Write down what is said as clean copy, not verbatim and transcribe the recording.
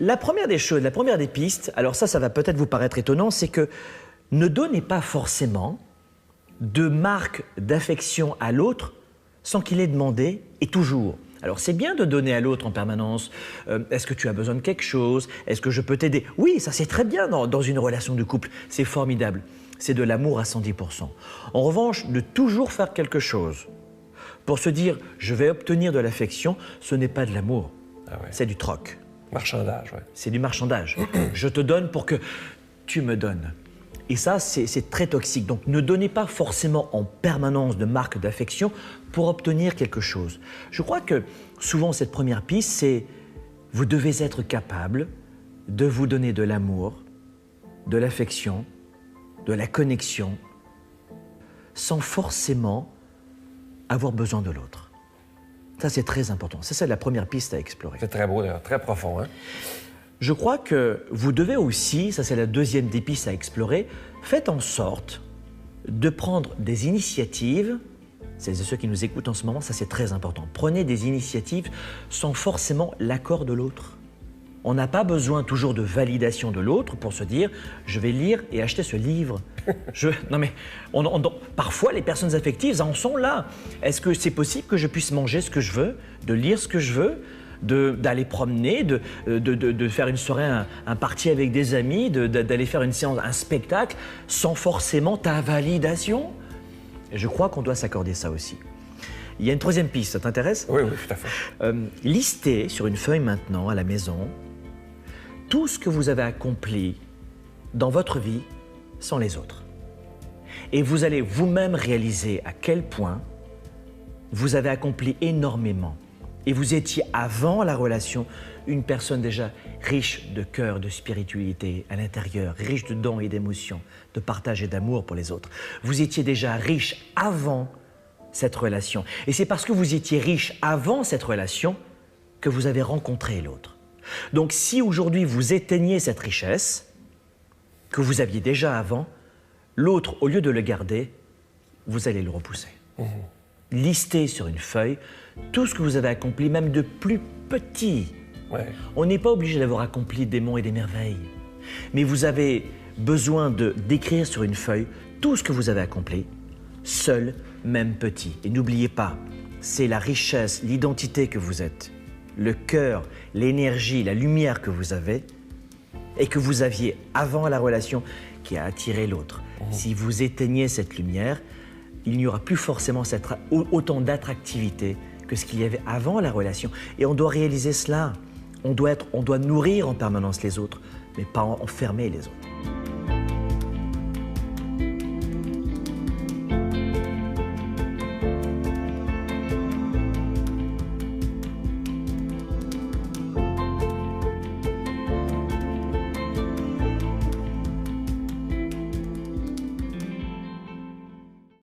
La première des choses, la première des pistes, alors ça va peut-être vous paraître étonnant, c'est que ne donnez pas forcément de marque d'affection à l'autre sans qu'il ait demandé et toujours. Alors c'est bien de donner à l'autre en permanence. Est-ce que tu as besoin de quelque chose? Est-ce que je peux t'aider? Oui, ça c'est très bien dans une relation de couple. C'est formidable. C'est de l'amour à 110%. En revanche, de toujours faire quelque chose pour se dire je vais obtenir de l'affection, ce n'est pas de l'amour. Ah ouais. C'est du troc. Marchandage, oui. C'est du marchandage. Je te donne pour que tu me donnes. Et ça, c'est très toxique. Donc, ne donnez pas forcément en permanence de marques d'affection pour obtenir quelque chose. Je crois que souvent, cette première piste, c'est vous devez être capable de vous donner de l'amour, de l'affection, de la connexion, sans forcément avoir besoin de l'autre. Ça, c'est très important. C'est la première piste à explorer. C'est très beau, d'ailleurs, très profond, hein? Je crois que vous devez aussi, ça c'est la deuxième des pistes à explorer, faites en sorte de prendre des initiatives, c'est ceux qui nous écoutent en ce moment, ça c'est très important. Prenez des initiatives sans forcément l'accord de l'autre. On n'a pas besoin toujours de validation de l'autre pour se dire « je vais lire et acheter ce livre ». Non mais, parfois les personnes affectives en sont là. Est-ce que c'est possible que je puisse manger ce que je veux, de lire ce que je veux, d'aller promener, de faire une soirée, un party avec des amis, d'aller faire une séance, un spectacle, sans forcément ta validation? Et je crois qu'on doit s'accorder ça aussi. Il y a une troisième piste, ça t'intéresse? Oui, oui, tout à fait. Listez sur une feuille maintenant, à la maison, tout ce que vous avez accompli dans votre vie sans les autres. Et vous allez vous-même réaliser à quel point vous avez accompli énormément. Et vous étiez, avant la relation, une personne déjà riche de cœur, de spiritualité à l'intérieur, riche de dons et d'émotions, de partage et d'amour pour les autres. Vous étiez déjà riche avant cette relation. Et c'est parce que vous étiez riche avant cette relation que vous avez rencontré l'autre. Donc si aujourd'hui vous éteignez cette richesse que vous aviez déjà avant, l'autre, au lieu de le garder, vous allez le repousser. Listez sur une feuille tout ce que vous avez accompli, même de plus petit. Ouais. On n'est pas obligé d'avoir accompli des monts et des merveilles. Mais vous avez besoin d'écrire sur une feuille tout ce que vous avez accompli, seul, même petit. Et n'oubliez pas, c'est la richesse, l'identité que vous êtes, le cœur, l'énergie, la lumière que vous avez et que vous aviez avant la relation qui a attiré l'autre. Si vous éteignez cette lumière, il n'y aura plus forcément autant d'attractivité que ce qu'il y avait avant la relation. Et on doit réaliser cela. On doit nourrir en permanence les autres, mais pas enfermer les autres.